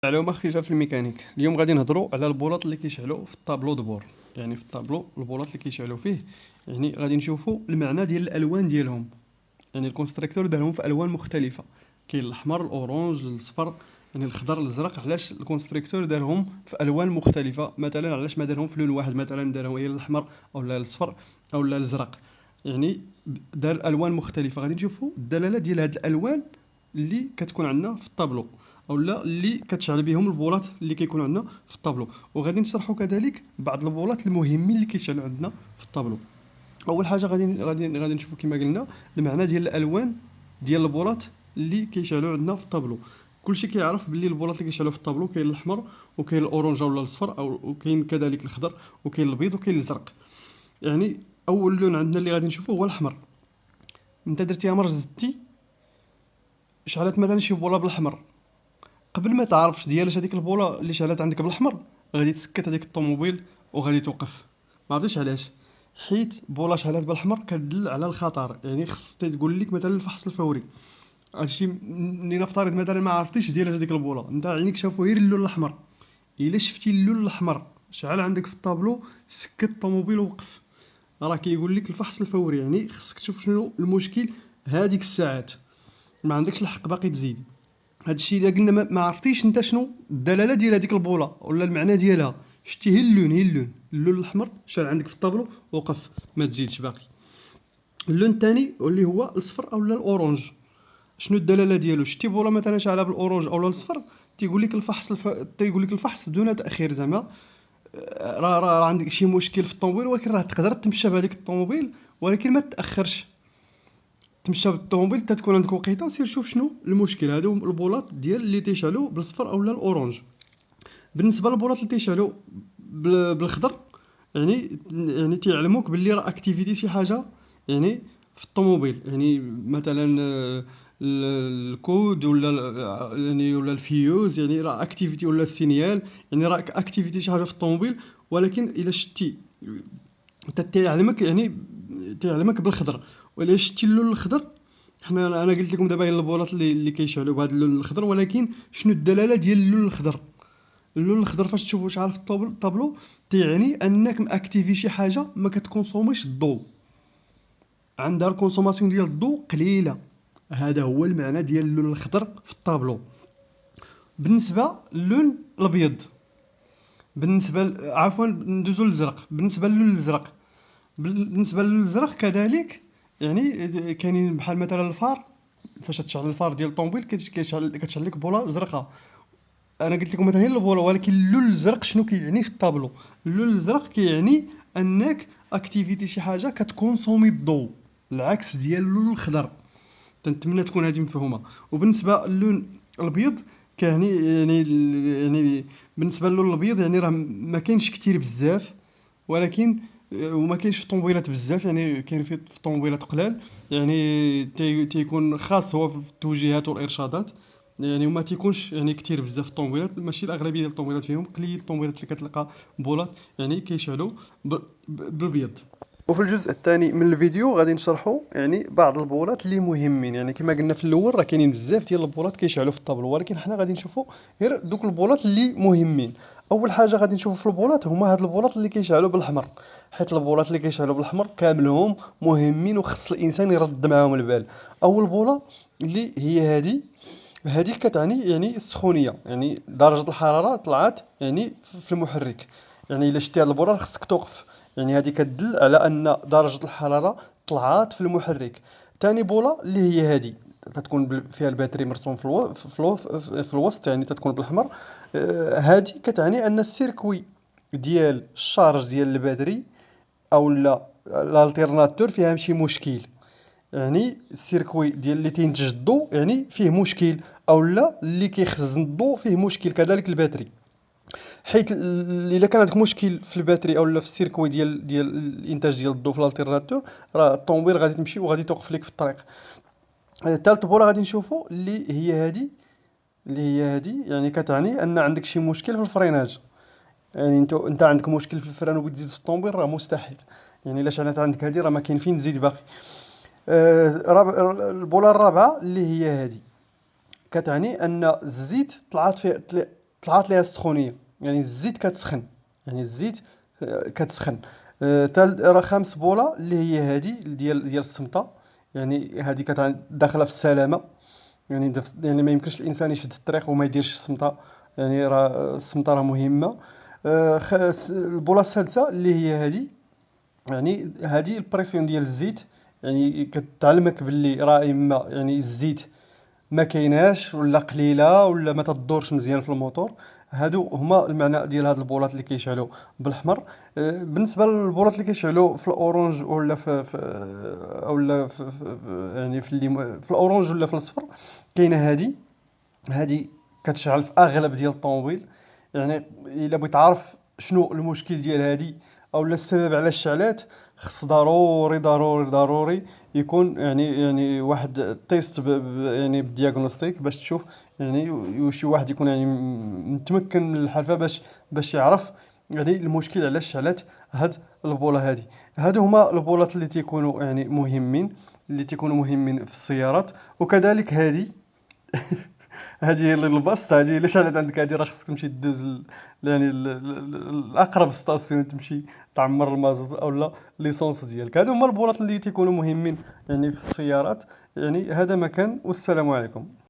معلومة خفيفة في الميكانيك. اليوم غادي نهضروا على البلاط اللي كيشعلوا في الطابلو دبور. يعني في الطابلو البلاط اللي كيشعلوا فيه، يعني غادي نشوفوا المعنى ديال الالوان ديالهم. يعني الكونستركتور دارهم في الوان مختلفة، كاين الاحمر الاورانج الاصفر، يعني الخضر الازرق. علاش الكونستركتور دارهم في الوان مختلفة؟ مثلا علاش ما دارهم في لون واحد؟ مثلا دارهم غير الاحمر او لا الاصفر او لا الازرق. يعني دار الوان مختلفة. غادي نشوفوا الدلالة ديال هاد الالوان اللي كتكون عندنا في الطابلو، اولا اللي كتشعل بهم البولات اللي كيكون عندنا في الطابلو. وغادي نشرحوا كذلك بعض البولات المهمين اللي كيشعلوا عندنا في الطابلو. اول حاجه غادي نشوفوا كما قلنا المعنى ديال الالوان ديال البولات اللي كيشعلوا عندنا في الطابلو. كلشي كيعرف باللي البولات اللي كيشعلوا في الطابلو كاين الاحمر وكاين الاورانج ولا الاصفر، او وكاين كذلك الخضر وكاين الابيض وكاين الازرق. يعني اول لون عندنا اللي غادي نشوفه هو الاحمر. انت درتي امر زدتي شعلت مثلا شي بوله بالاحمر، قبل ما تعرفش ديالاش هذيك البوله اللي شعلات عندك بالاحمر، غادي تسكت هذيك الطوموبيل وغادي توقف. ما عرفتش علاش، حيت بوله شعلات بالاحمر كتدل على الخطر. يعني خص تقول لك مثلا الفحص الفوري. هادشي ملي نفترض مثلا ما عرفتيش ديالاش هذيك البوله، انت عينيك شافوا غير اللون الاحمر، الا شفتي اللون الاحمر شعل عندك في الطابلو، سكت الطوموبيل ووقف. راه كيقول لك الفحص الفوري، يعني خصك تشوف شنو المشكل هذيك الساعات، ما عندكش الحق باقي تزيد. هادشي الا قلنا ما عرفتيش انت شنو الدلاله ديال هذيك البوله ولا المعنى ديالها، شتي هي اللون، اللون الاحمر شال عندك في الطابلو، وقف ما تزيدش باقي. اللون الثاني اللي هو الاصفر اولا الاورانج، شنو الدلاله ديالو؟ شتي بوله مثلا شعلها بالاورانج اولا الاصفر، تيقول لك تيقول لك الفحص دون تاخير. زعما راه عندك شي مشكل في الطوموبيل، ولكن راه تقدر تمشى بهذيك الطوموبيل ولكن ما تاخرش. تمشى بالطوموبيل حتى تكون عندك وقيته وسير شوف شنو المشكل. هادو البولات ديال اللي تيشعلوا بالاصفر اولا الاورانج. بالنسبه للبولات اللي تيشعلوا بالخضر، يعني تيعلموك باللي راه اكتيفيتي شي حاجه يعني في الطوموبيل. يعني مثلا الكود ولا يعني ولا الفيوز، يعني راه اكتيفيتي ولا السينيال، يعني راه اكتيفيتي شي حاجه في الطوموبيل. ولكن الا شتي انت تيعلمك، يعني تيعلمك بالخضر. ولا شتي اللون الخضر، انا قلت لكم دابا هي البولات اللي كيشعلوا بهذا اللون الخضر. ولكن شنو الدلاله ديال اللون الخضر؟ اللون الخضر فاش تشوفو شعار في الطابلو، تيعني انك ماكتيفي شي حاجه ما كتكونسوميش الضوء، عندها الكونسوماسيون ديال الضوء قليله. هذا هو المعنى ديال اللون الخضر في الطابلو. بالنسبه للون الابيض، عفوا ندوزو للازرق. بالنسبه للون الازرق، كذلك يعني كاينين بحال مثلا الفار. فاش تشعل الفار ديال الطوموبيل كتشعل لك بوله زرقاء. انا قلت لكم مثلا هي البوله، ولكن اللون الازرق شنو كيعني في الطابلو؟ اللون الازرق كيعني انك اكتيفيتي شي حاجه كتكونسومي الضوء، العكس ديال اللون الخضر. تنتمنى تكون هذه مفهومه. وبالنسبه للون الابيض، كيعني يعني بالنسبه للون الابيض يعني راه ما كاينش كتير بزاف، ولكن وما كاينش في الطوموبيلات بزاف، يعني كاين في الطوموبيلات قلال. يعني تيكون خاص هو في التوجيهات والارشادات، يعني وما تيكونش يعني كتير بزاف في الطوموبيلات. ماشي الاغلبيه ديال الطوموبيلات فيهم، قليل الطوموبيلات اللي كتلقى بولات يعني كيشعلوا بالابيض. وفي الجزء الثاني من الفيديو غادي نشرحوا يعني بعض البولات اللي مهمين. يعني كما قلنا في الاول راه كاينين بزاف ديال البولات كيشعلوا في الطابلو، ولكن حنا غادي نشوفوا غير دوك البولات اللي مهمين. اول حاجه غادي نشوفوا في البولات هما هاد البولات اللي كيشعلوا بالاحمر، حيت البولات اللي كيشعلوا بالاحمر كاملهم مهمين وخص الانسان يرد معاهم البال. اول بوله اللي هي هذه كتعني يعني السخونيه، يعني درجه الحراره طلعت يعني في المحرك. يعني الا شتي هاد البوله خصك توقف، يعني هذه كتدل على ان درجه الحراره طلعت في المحرك. ثاني بوله اللي هي هذه تتكون فيها الباتري مرسوم في الوسط، يعني تتكون بالاحمر. هذه كتعني ان السيركوي ديال الشارج ديال الباتري او لا الالتيرناتور فيها شي مشكل. يعني السيركوي ديال اللي تينتج الضوء يعني فيه مشكل، او لا اللي كيخزن الضوء فيه مشكل، كذلك الباتري. حيت الا كان عندك مشكل في الباتري او لا في السيركوي ديال الانتاج ديال الضوء في الالتيرناتور، راه الطوموبيل غادي تمشي وغادي توقف لك في الطريق. ثالث بوله غادي نشوفوا اللي هي هذه يعني كتعني ان عندك شي مشكل في الفريناج. يعني انت عندك مشكل في الفران وبغيتي تزيد في الطوموبيل، راه مستحيل. يعني الا شعلت عندك هذه راه ما كاين فين تزيد باقي. البوله الرابعه اللي هي هذه كتعني ان الزيت طلعت فيه طلعت ليها السخونيه، يعني الزيت كتسخن، يعني الزيت كتسخن. راه خامس بوله اللي هي هذه ديال الصمته، يعني هذه داخله في السلامه. يعني يعني ما يمكنش الانسان يشد الطريق وما يديرش الصمته، يعني راه الصمته راه مهمه. البوله السادسه اللي هي هذه، يعني هذه البريسيون ديال الزيت، يعني كتعلمك باللي راه اما يعني الزيت ما كايناش ولا قليله ولا ما تدورش مزيان في الموتور. هادو هما المعنى ديال هاد البولات اللي كيشعلوا بالاحمر. بالنسبه للبولات اللي كيشعلوا في الاورانج ولا يعني في الاورانج ولا في الاصفر، كاينه هادي كتشعل في اغلب ديال الطوموبيل. يعني الا بغيت تعرف شنو المشكل ديال هادي او السبب على الشعلات، خص ضروري ضروري ضروري يكون يعني واحد تيست يعني بالدياغنوستيك باش تشوف، يعني شي واحد يكون يعني متمكن من الحرفه باش يعرف يعني المشكل على الشعلات هاد البوله هادي. هادو هما البولات اللي تيكونوا يعني مهمين، اللي تيكونوا مهمين في السيارات. وكذلك هذه هي اللي البسط، هذه علاش شحال عندك هذه، راه خصك تمشي دوز يعني الاقرب ستاسيون تمشي تعمر المازوت او لا ليسونس ديالك. هادو هما البولات اللي تيكونوا مهمين يعني في السيارات. يعني هذا ما كان، والسلام عليكم.